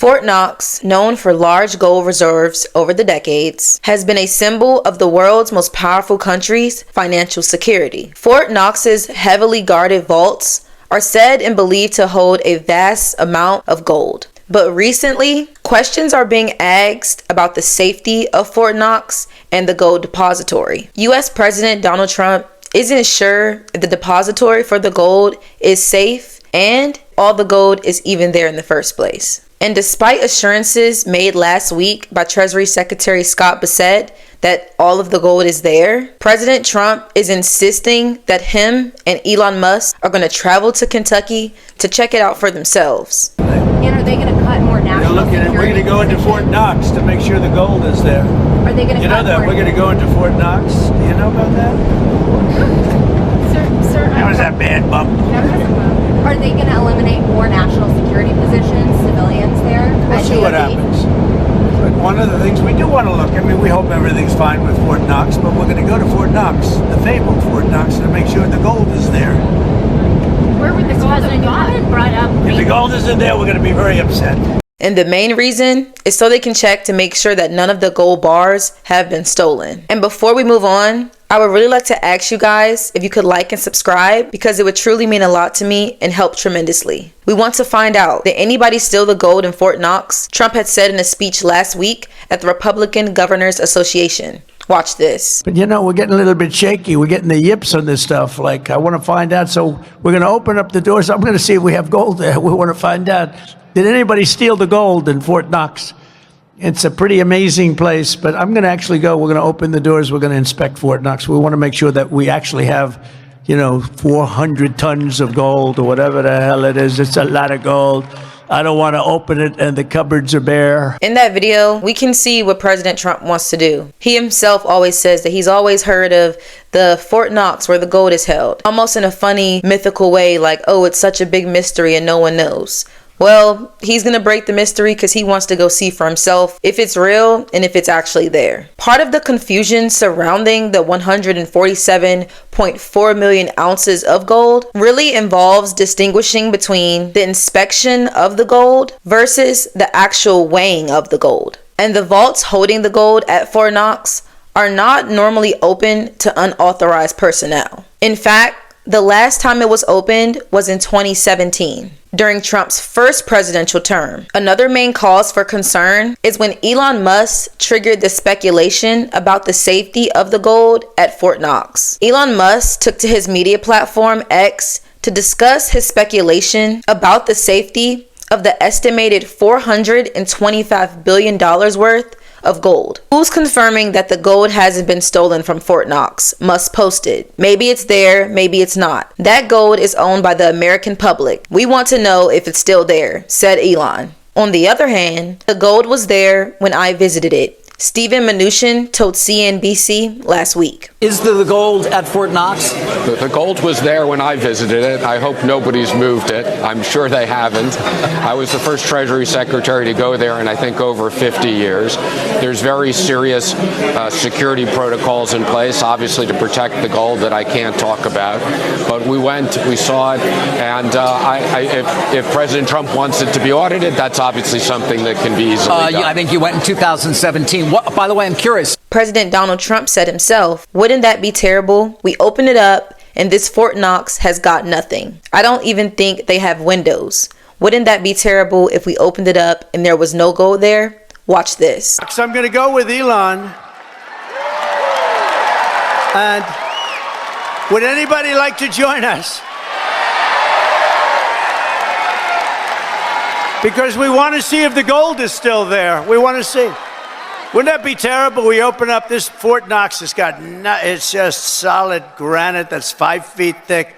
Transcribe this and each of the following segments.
Fort Knox, known for large gold reserves over the decades, has been a symbol of the world's most powerful country's financial security. Fort Knox's heavily guarded vaults are said and believed to hold a vast amount of gold. But recently, questions are being asked about the safety of Fort Knox and the gold depository. U.S. President Donald Trump isn't sure if the depository for the gold is safe and all the gold is even there in the first place. And despite assurances made last week by Treasury Secretary Scott Bessent that all of the gold is there, President Trump is insisting that him and Elon Musk are going to travel to Kentucky to check it out for themselves. And are they going to cut more national security? We're going to go into Fort Knox to make sure the gold is there. Are they going to cut more? We're going to go into Fort Knox. Do you know about that? Sir, That was that bad bump. Are they going to eliminate more national security positions, civilians there? We'll see what happens. But one of the things we do want to look, we hope everything's fine with Fort Knox, but we're going to go to Fort Knox, the fabled Fort Knox, to make sure the gold is there. Where would the gold have gone? Brought up. If the gold isn't there, we're going to be very upset. And the main reason is so they can check to make sure that none of the gold bars have been stolen. And before we move on, I would really like to ask you guys if you could like and subscribe, because it would truly mean a lot to me and help tremendously. We want to find out, did anybody steal the gold in Fort Knox? Trump had said in a speech last week at the Republican Governors Association. Watch this. But we're getting a little bit shaky. We're getting the yips on this stuff. Like, I want to find out. So we're going to open up the doors. I'm going to see if we have gold there. We want to find out. Did anybody steal the gold in Fort Knox? It's a pretty amazing place, but I'm going to actually go. We're going to open the doors. We're going to inspect Fort Knox. We want to make sure that we actually have, 400 tons of gold or whatever the hell it is. It's a lot of gold. I don't want to open it and the cupboards are bare. In that video, we can see what President Trump wants to do. He himself always says that he's always heard of the Fort Knox where the gold is held. Almost in a funny, mythical way, like, oh, it's such a big mystery and no one knows. Well, he's going to break the mystery because he wants to go see for himself if it's real and if it's actually there. Part of the confusion surrounding the 147.4 million ounces of gold really involves distinguishing between the inspection of the gold versus the actual weighing of the gold. And the vaults holding the gold at Fort Knox are not normally open to unauthorized personnel. In fact, the last time it was opened was in 2017, during Trump's first presidential term. Another main cause for concern is when Elon Musk triggered the speculation about the safety of the gold at Fort Knox. Elon Musk took to his media platform X to discuss his speculation about the safety of the estimated $425 billion worth of gold. Who's confirming that the gold hasn't been stolen from Fort Knox? Musk posted. Maybe it's there, maybe it's not. That gold is owned by the American public. We want to know if it's still there, said Elon. On the other hand, the gold was there when I visited it. Stephen Mnuchin told CNBC last week. Is the gold at Fort Knox? The gold was there when I visited it. I hope nobody's moved it. I'm sure they haven't. I was the first Treasury Secretary to go there in, I think, over 50 years. There's very serious security protocols in place, obviously, to protect the gold that I can't talk about. But we went, we saw it, and if President Trump wants it to be audited, that's obviously something that can be easily done. I think you went in 2017. By the way, I'm curious. President Donald Trump said himself, wouldn't that be terrible? We open it up and this Fort Knox has got nothing. I don't even think they have windows. Wouldn't that be terrible if we opened it up and there was no gold there? Watch this. So I'm going to go with Elon. And would anybody like to join us? Because we want to see if the gold is still there. We want to see. Wouldn't that be terrible? We open up this Fort Knox. It's just solid granite that's 5 feet thick.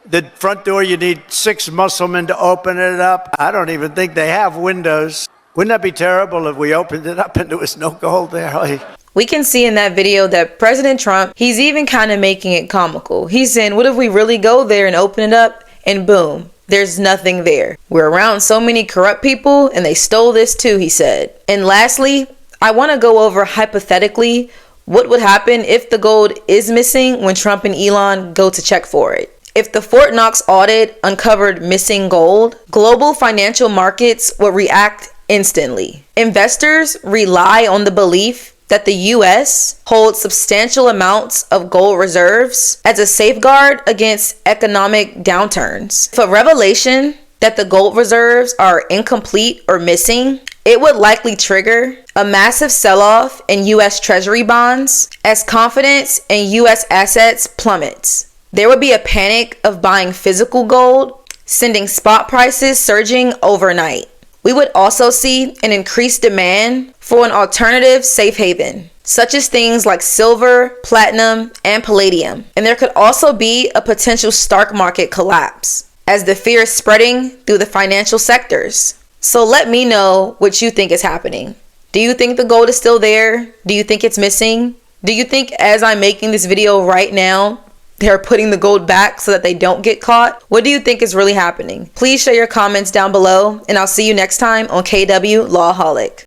The front door, you need 6 musclemen to open it up. I don't even think they have windows. Wouldn't that be terrible if we opened it up and there was no gold there? We can see in that video that President Trump, he's even kind of making it comical. He's saying, what if we really go there and open it up and boom, there's nothing there. We're around so many corrupt people and they stole this too, he said. And lastly, I want to go over hypothetically what would happen if the gold is missing when Trump and Elon go to check for it. If the Fort Knox audit uncovered missing gold, global financial markets would react instantly. Investors rely on the belief that the US holds substantial amounts of gold reserves as a safeguard against economic downturns. If a revelation that the gold reserves are incomplete or missing, it would likely trigger a massive sell-off in US Treasury bonds as confidence in US assets plummets. There would be a panic of buying physical gold, sending spot prices surging overnight. We would also see an increased demand for an alternative safe haven, such as things like silver, platinum, and palladium. And there could also be a potential stock market collapse as the fear is spreading through the financial sectors. So let me know what you think is happening. Do you think the gold is still there? Do you think it's missing? Do you think as I'm making this video right now, they're putting the gold back so that they don't get caught? What do you think is really happening? Please share your comments down below, and I'll see you next time on KW Lawholic.